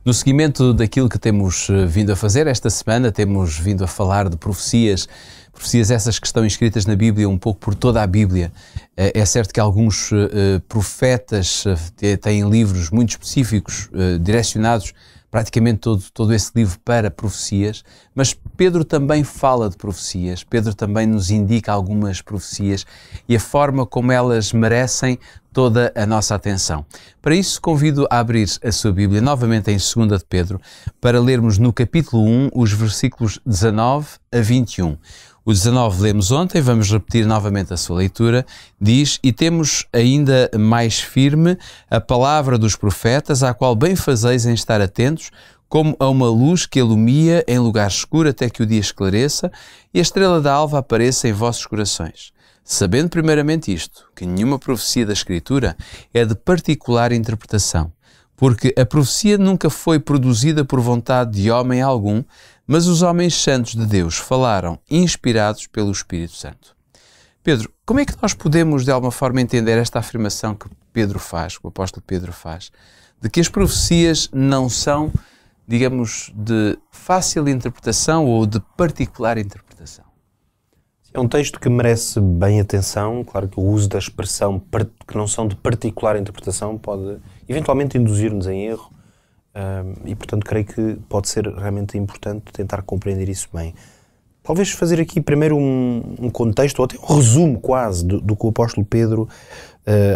No seguimento daquilo que temos vindo a fazer esta semana, temos vindo a falar de profecias essas que estão escritas na Bíblia, um pouco por toda a Bíblia. É certo que alguns profetas têm livros muito específicos, direcionados praticamente todo esse livro para profecias, mas Pedro também fala de profecias, Pedro também nos indica algumas profecias e a forma como elas merecem toda a nossa atenção. Para isso, convido a abrir a sua Bíblia novamente em 2 de Pedro, para lermos no capítulo 1, os versículos 19 a 21. O 19 lemos ontem, vamos repetir novamente a sua leitura. Diz: "E temos ainda mais firme a palavra dos profetas, à qual bem fazeis em estar atentos, como a uma luz que alumia em lugar escuro até que o dia esclareça e a estrela da alva apareça em vossos corações. Sabendo primeiramente isto, que nenhuma profecia da Escritura é de particular interpretação, porque a profecia nunca foi produzida por vontade de homem algum, mas os homens santos de Deus falaram, inspirados pelo Espírito Santo." Pedro, como é que nós podemos, de alguma forma, entender esta afirmação que Pedro faz, que o apóstolo Pedro faz, de que as profecias não são, digamos, de fácil interpretação ou de particular interpretação? É um texto que merece bem atenção. Claro que o uso da expressão que não são de particular interpretação pode eventualmente induzir-nos em erro e, portanto, creio que pode ser realmente importante tentar compreender isso bem. Talvez fazer aqui primeiro um contexto, ou até um resumo quase do que o apóstolo Pedro,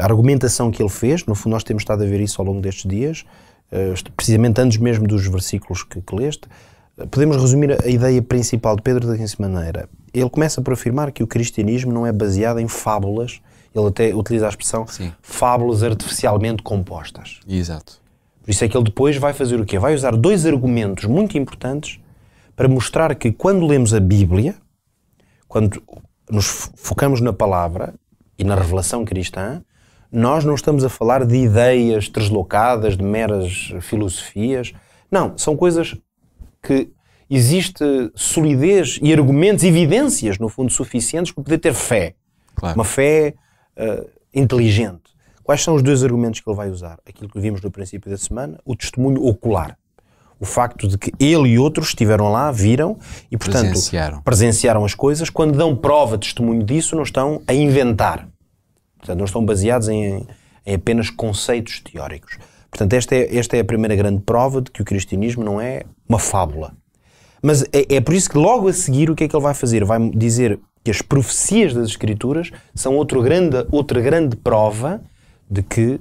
a argumentação que ele fez. No fundo, nós temos estado a ver isso ao longo destes dias, precisamente antes mesmo dos versículos que leste. Podemos resumir a ideia principal de Pedro da seguinte maneira. Ele começa por afirmar que o cristianismo não é baseado em fábulas. Ele até utiliza a expressão fábulas artificialmente compostas. Exato. Por isso é que ele depois vai fazer o quê? Vai usar dois argumentos muito importantes para mostrar que quando lemos a Bíblia, quando nos focamos na palavra e na revelação cristã, nós não estamos a falar de ideias deslocadas, de meras filosofias. Não, são coisas que existe solidez e argumentos, evidências, no fundo, suficientes para poder ter fé. Claro. Uma fé inteligente. Quais são os dois argumentos que ele vai usar? Aquilo que vimos no princípio da semana, o testemunho ocular. O facto de que ele e outros estiveram lá, viram e, portanto, presenciaram as coisas. Quando dão prova, testemunho disso, não estão a inventar. Portanto, não estão baseados em apenas conceitos teóricos. Portanto, esta é a primeira grande prova de que o cristianismo não é uma fábula. Mas é por isso que logo a seguir o que é que ele vai fazer? Vai dizer que as profecias das Escrituras são outra grande prova de que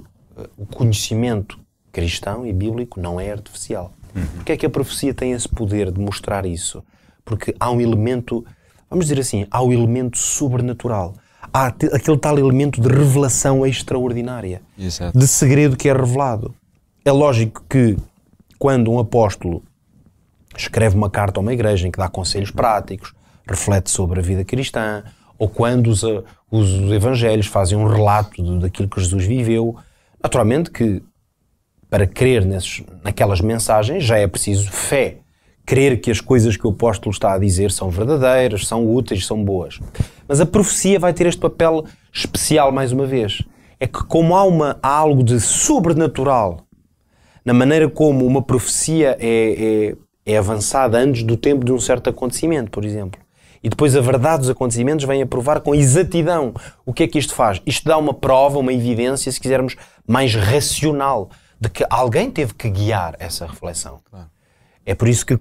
o conhecimento cristão e bíblico não é artificial. Porque é que a profecia tem esse poder de mostrar isso? Porque há um elemento, vamos dizer assim, há um elemento sobrenatural. Há aquele tal elemento de revelação extraordinária. Exato. De segredo que é revelado. É lógico que quando um apóstolo escreve uma carta a uma igreja em que dá conselhos práticos, reflete sobre a vida cristã, ou quando os evangelhos fazem um relato daquilo que Jesus viveu, naturalmente que para crer naquelas mensagens já é preciso fé. Crer que as coisas que o apóstolo está a dizer são verdadeiras, são úteis, são boas. Mas a profecia vai ter este papel especial mais uma vez. É que como há algo de sobrenatural na maneira como uma profecia é avançada antes do tempo de um certo acontecimento, por exemplo. E depois a verdade dos acontecimentos vem a provar com exatidão. O que é que isto faz? Isto dá uma prova, uma evidência, se quisermos, mais racional, de que alguém teve que guiar essa reflexão. Claro. É por isso que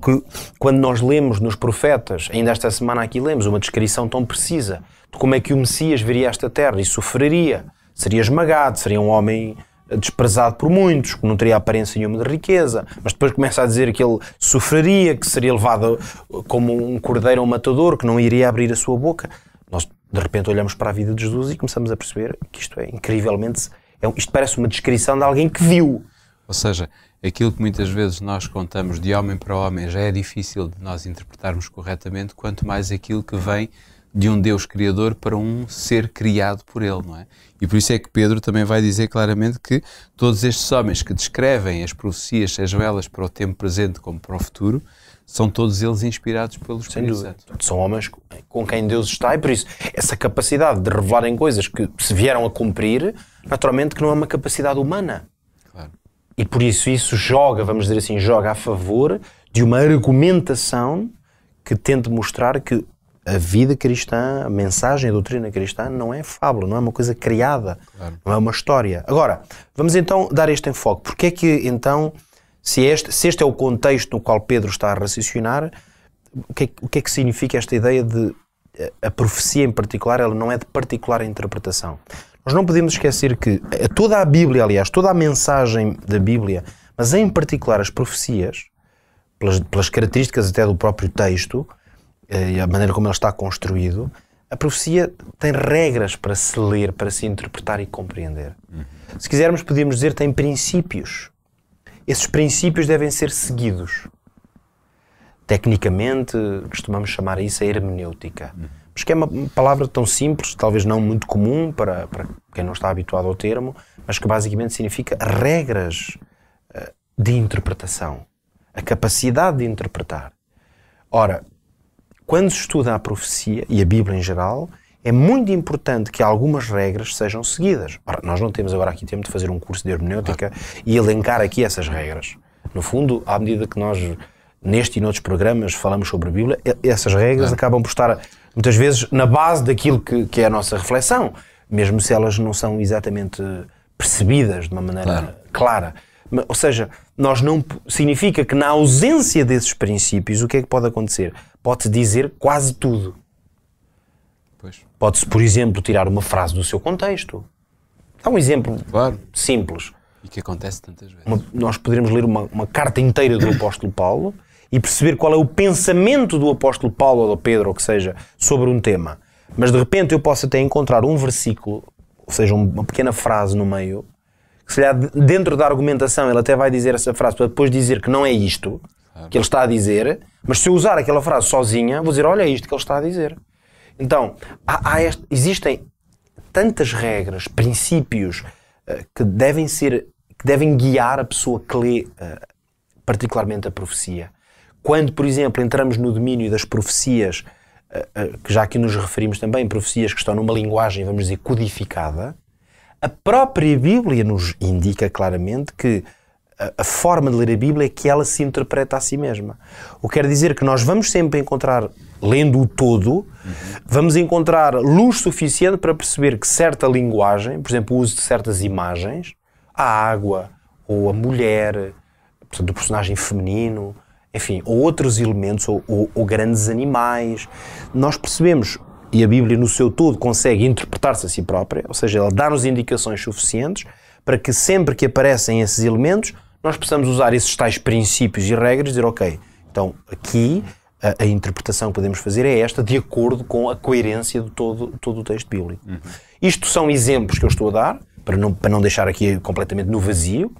quando nós lemos nos profetas, ainda esta semana aqui lemos uma descrição tão precisa de como é que o Messias viria a esta terra e sofreria, seria esmagado, seria um homem desprezado por muitos, que não teria aparência nenhuma de riqueza, mas depois começa a dizer que ele sofreria, que seria levado como um cordeiro a um matador, que não iria abrir a sua boca. Nós de repente olhamos para a vida de Jesus e começamos a perceber que isto é incrivelmente, isto parece uma descrição de alguém que viu. Ou seja, aquilo que muitas vezes nós contamos de homem para homem já é difícil de nós interpretarmos corretamente, quanto mais aquilo que vem de um Deus criador para um ser criado por ele, não é? E por isso é que Pedro também vai dizer claramente que todos estes homens que descrevem as profecias, sejam elas para o tempo presente como para o futuro, são todos eles inspirados pelo Espírito Santo. São homens com quem Deus está e por isso essa capacidade de revelarem coisas que se vieram a cumprir, naturalmente que não é uma capacidade humana. Claro. E por isso joga, vamos dizer assim, joga a favor de uma argumentação que tente mostrar que a vida cristã, a mensagem, a doutrina cristã não é fábula, não é uma coisa criada, claro. Não é uma história. Agora, vamos então dar este enfoque. Porque é que então, se este é o contexto no qual Pedro está a raciocinar, o que é que significa esta ideia de a profecia em particular, ela não é de particular interpretação. Nós não podemos esquecer que toda a Bíblia, aliás, toda a mensagem da Bíblia, mas em particular as profecias, pelas características até do próprio texto, e a maneira como ele está construído, a profecia tem regras para se ler, para se interpretar e compreender. Se quisermos, podíamos dizer que tem princípios. Esses princípios devem ser seguidos. Tecnicamente, costumamos chamar isso a hermenêutica. Mas que é uma palavra tão simples, talvez não muito comum para quem não está habituado ao termo, mas que basicamente significa regras de interpretação. A capacidade de interpretar. Ora, quando se estuda a profecia, e a Bíblia em geral, é muito importante que algumas regras sejam seguidas. Ora, nós não temos agora aqui tempo de fazer um curso de hermenêutica e elencar aqui essas regras. No fundo, à medida que nós, neste e noutros programas, falamos sobre a Bíblia, essas regras acabam por estar, muitas vezes, na base daquilo que é a nossa reflexão, mesmo se elas não são exatamente percebidas de uma maneira clara. Ou seja, significa que na ausência desses princípios, o que é que pode acontecer? Pode-se dizer quase tudo. Pode-se, por exemplo, tirar uma frase do seu contexto. Dá um exemplo simples. E que acontece tantas vezes. Nós poderíamos ler uma carta inteira do apóstolo Paulo e perceber qual é o pensamento do apóstolo Paulo ou do Pedro, ou que seja, sobre um tema. Mas de repente eu posso até encontrar um versículo, ou seja, uma pequena frase no meio, que se calhar dentro da argumentação ele até vai dizer essa frase para depois dizer que não é isto que ele está a dizer, mas se eu usar aquela frase sozinha, vou dizer, olha, é isto que ele está a dizer. Então, existem tantas regras, princípios que devem guiar a pessoa que lê particularmente a profecia. Quando, por exemplo, entramos no domínio das profecias, que já aqui nos referimos também, profecias que estão numa linguagem, vamos dizer, codificada, a própria Bíblia nos indica claramente que a forma de ler a Bíblia é que ela se interpreta a si mesma. O que quer dizer que nós vamos sempre encontrar, lendo o todo, vamos encontrar luz suficiente para perceber que certa linguagem, por exemplo, o uso de certas imagens, a água, ou a mulher, portanto, o personagem feminino, enfim, ou outros elementos, ou grandes animais, nós percebemos, e a Bíblia no seu todo consegue interpretar-se a si própria, ou seja, ela dá-nos indicações suficientes para que sempre que aparecem esses elementos, nós possamos usar esses tais princípios e regras e dizer, ok, então aqui a interpretação que podemos fazer é esta, de acordo com a coerência de todo o texto bíblico. Isto são exemplos que eu estou a dar, para não deixar aqui completamente no vazio,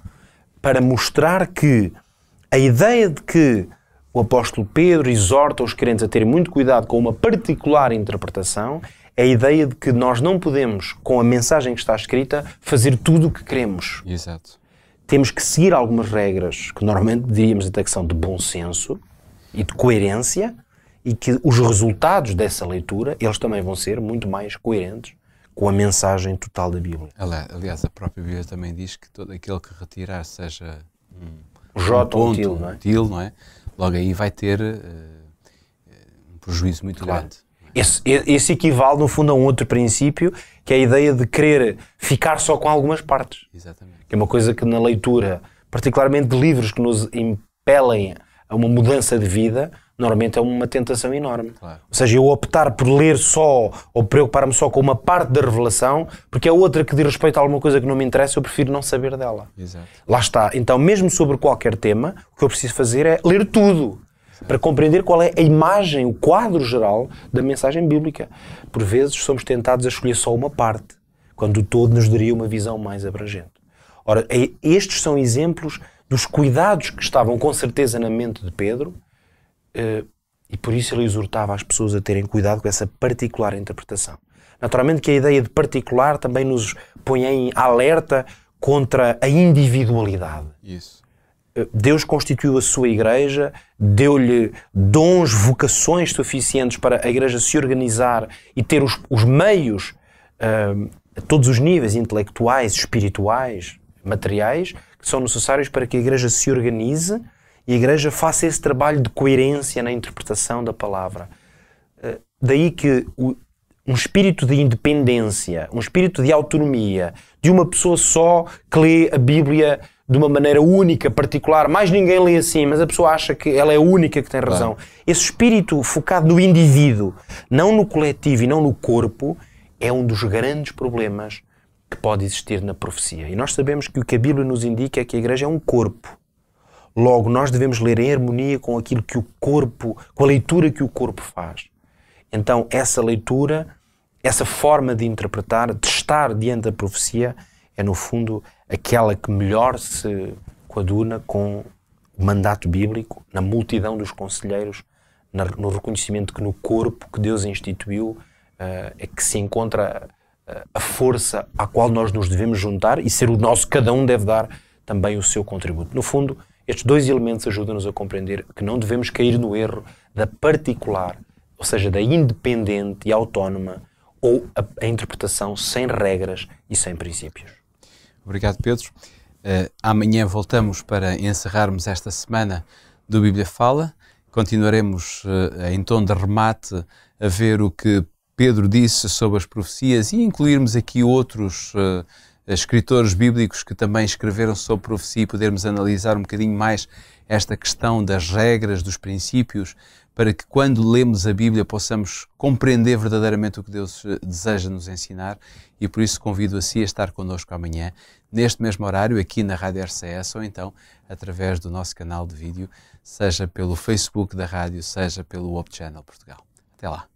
para mostrar que a ideia de que o apóstolo Pedro exorta os crentes a terem muito cuidado com uma particular interpretação é a ideia de que nós não podemos, com a mensagem que está escrita, fazer tudo o que queremos. Exato. Temos que seguir algumas regras que normalmente diríamos até que são de bom senso e de coerência, e que os resultados dessa leitura, eles também vão ser muito mais coerentes com a mensagem total da Bíblia. Aliás, a própria Bíblia também diz que todo aquele que retirar seja um J ou um til, não é? Logo aí vai ter um prejuízo muito grande. Esse equivale, no fundo, a um outro princípio, que é a ideia de querer ficar só com algumas partes. Exatamente. Que é uma coisa que na leitura, particularmente de livros que nos impelem a uma mudança de vida, normalmente é uma tentação enorme. Claro. Ou seja, eu optar por ler só, ou preocupar-me só com uma parte da revelação, porque a outra que diz respeito a alguma coisa que não me interessa, eu prefiro não saber dela. Exato. Lá está. Então, mesmo sobre qualquer tema, o que eu preciso fazer é ler tudo. Para compreender qual é a imagem, o quadro geral da mensagem bíblica. Por vezes somos tentados a escolher só uma parte, quando o todo nos daria uma visão mais abrangente. Ora, estes são exemplos dos cuidados que estavam com certeza na mente de Pedro, e por isso ele exortava as pessoas a terem cuidado com essa particular interpretação. Naturalmente que a ideia de particular também nos põe em alerta contra a individualidade. Isso. Deus constituiu a sua igreja, deu-lhe dons, vocações suficientes para a igreja se organizar e ter os meios a todos os níveis, intelectuais, espirituais, materiais que são necessários para que a Igreja se organize e a Igreja faça esse trabalho de coerência na interpretação da palavra. Daí que um espírito de independência, um espírito de autonomia, de uma pessoa só que lê a Bíblia de uma maneira única, particular, mais ninguém lê assim, mas a pessoa acha que ela é a única que tem razão. Claro. Esse espírito focado no indivíduo, não no coletivo e não no corpo, é um dos grandes problemas que pode existir na profecia. E nós sabemos que o que a Bíblia nos indica é que a Igreja é um corpo. Logo, nós devemos ler em harmonia com aquilo que o corpo, com a leitura que o corpo faz. Então, essa leitura, essa forma de interpretar, de estar diante da profecia, é, no fundo, aquela que melhor se coaduna com o mandato bíblico, na multidão dos conselheiros, no reconhecimento que no corpo que Deus instituiu é que se encontra a força à qual nós nos devemos juntar e ser o nosso, cada um deve dar também o seu contributo. No fundo, estes dois elementos ajudam-nos a compreender que não devemos cair no erro da particular, ou seja, da independente e autónoma, ou a interpretação sem regras e sem princípios. Obrigado, Pedro. Amanhã voltamos para encerrarmos esta semana do Bíblia Fala. Continuaremos em tom de remate a ver o que Pedro disse sobre as profecias e incluirmos aqui outros escritores bíblicos que também escreveram sobre profecia e podermos analisar um bocadinho mais esta questão das regras, dos princípios, para que quando lemos a Bíblia possamos compreender verdadeiramente o que Deus deseja nos ensinar, e por isso convido a si a estar connosco amanhã, neste mesmo horário, aqui na Rádio RCS, ou então através do nosso canal de vídeo, seja pelo Facebook da rádio, seja pelo Hope Channel Portugal. Até lá.